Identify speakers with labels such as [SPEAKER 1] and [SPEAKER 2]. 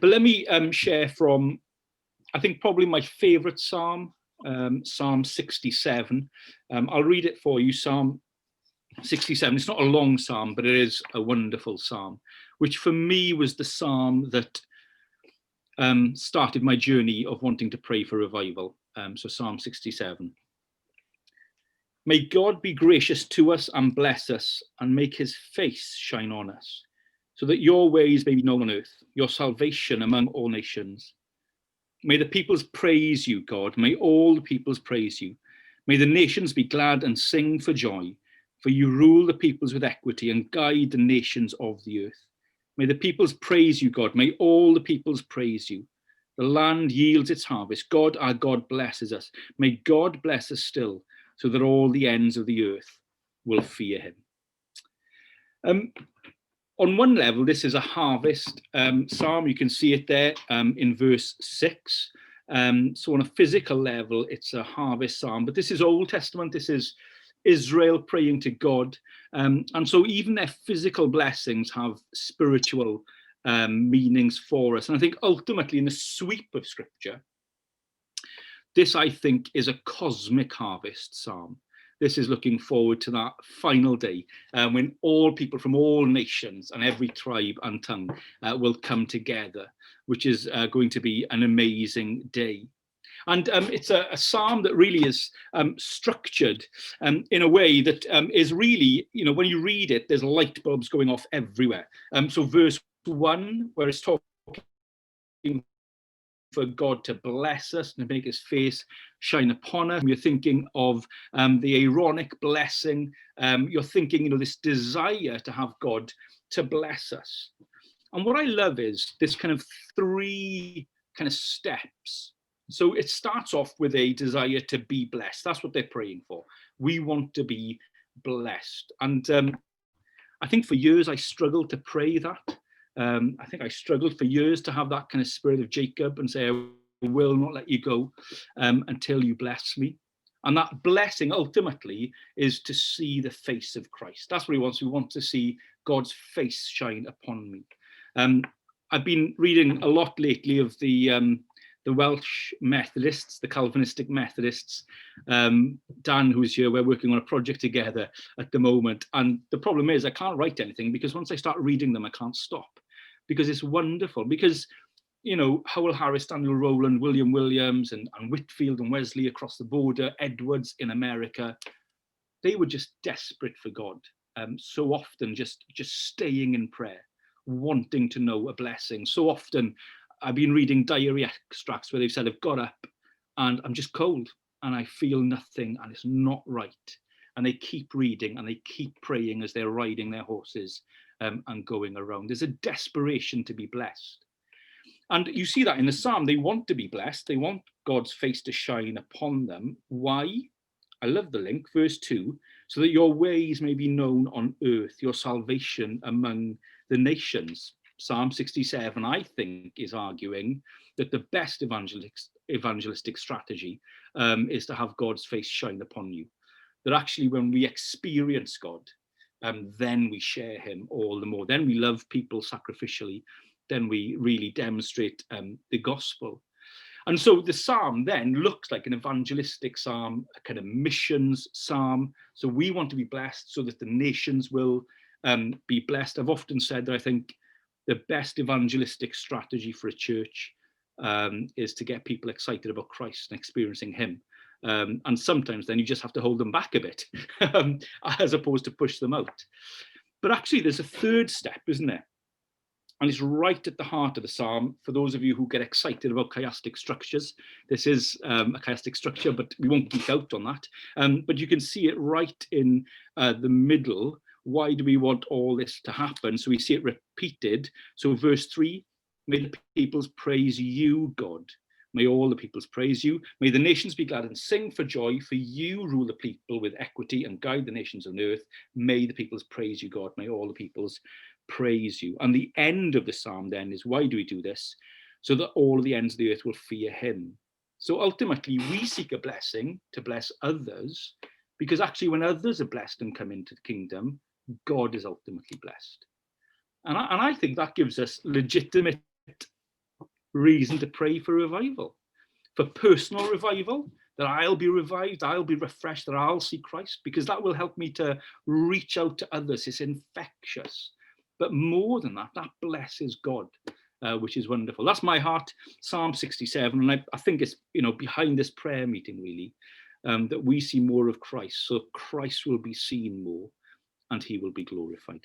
[SPEAKER 1] But let me share from, I think, probably my favourite psalm, Psalm 67. I'll read it for you, Psalm 67. It's not a long psalm, but it is a wonderful psalm, which for me was the psalm that started my journey of wanting to pray for revival. So Psalm 67. May God be gracious to us and bless us and make his face shine on us, so that your ways may be known on earth, your salvation among all nations. May the peoples praise you, God. May all the peoples praise you. May the nations be glad and sing for joy, for you rule the peoples with equity and guide the nations of the earth. May the peoples praise you, God. May all the peoples praise you. The land yields its harvest. God, our God, blesses us. May God bless us still, so that all the ends of the earth will fear him. On one level, this is a harvest psalm. You can see it there in verse 6. So on a physical level, it's a harvest psalm. But this is Old Testament. This is Israel praying to God. And so even their physical blessings have spiritual meanings for us. And I think ultimately in the sweep of Scripture, this, I think, is a cosmic harvest psalm. This is looking forward to that final day when all people from all nations and every tribe and tongue will come together, which is going to be an amazing day. And it's a psalm that really is structured in a way that is really, you know, when you read it, there's light bulbs going off everywhere. So verse 1, where it's talking for God to bless us and to make his face shine upon us. You're thinking of the Aaronic blessing. You're thinking, you know, this desire to have God to bless us. And what I love is this kind of three kind of steps. So it starts off with a desire to be blessed. That's what they're praying for. We want to be blessed. And I think for years I struggled to pray that. I think I struggled for years to have that kind of spirit of Jacob and say, I will not let you go until you bless me. And that blessing ultimately is to see the face of Christ. That's what he wants. We want to see God's face shine upon me. I've been reading a lot lately of the Welsh Methodists, the Calvinistic Methodists. Dan, who's here, we're working on a project together at the moment. And the problem is I can't write anything because once I start reading them, I can't stop. Because it's wonderful. Because, you know, Howell Harris, Daniel Rowland, William Williams, and Whitfield and Wesley across the border, Edwards in America, they were just desperate for God. So often just staying in prayer, wanting to know a blessing. So often I've been reading diary extracts where they've said, I've got up and I'm just cold and I feel nothing and it's not right. And they keep reading and they keep praying as they're riding their horses and going around. There's a desperation to be blessed. And you see that in the psalm. They want to be blessed. They want God's face to shine upon them. Why? I love the link, verse 2, so that your ways may be known on earth, your salvation among the nations. Psalm 67, I think, is arguing that the best evangelistic strategy is to have God's face shine upon you. That actually when we experience God, then we share him all the more. Then we love people sacrificially. Then we really demonstrate the gospel. And so the psalm then looks like an evangelistic psalm, a kind of missions psalm. So we want to be blessed so that the nations will be blessed. I've often said that I think the best evangelistic strategy for a church is to get people excited about Christ and experiencing him. And sometimes then you just have to hold them back a bit as opposed to push them out. But actually there's a third step, isn't there? And it's right at the heart of the psalm. For those of you who get excited about chiastic structures, this is a chiastic structure, but we won't geek out on that. But you can see it right in the middle. Why do we want all this to happen? So we see it repeated. So verse 3, may the peoples praise you, God. May all the peoples praise you. May the nations be glad and sing for joy, for you rule the people with equity and guide the nations on earth. May the peoples praise you, God. May all the peoples praise you. And the end of the psalm then is, why do we do this? So that all the ends of the earth will fear him. So ultimately we seek a blessing to bless others, because actually when others are blessed and come into the kingdom, God is ultimately blessed. And I think that gives us legitimate reason to pray for revival, for personal revival, that I'll be revived, I'll be refreshed, that I'll see Christ, because that will help me to reach out to others. It's infectious. But more than that, that blesses God, which is wonderful. That's my heart, Psalm 67. And I think it's, behind this prayer meeting, really, that we see more of Christ. So Christ will be seen more and he will be glorified.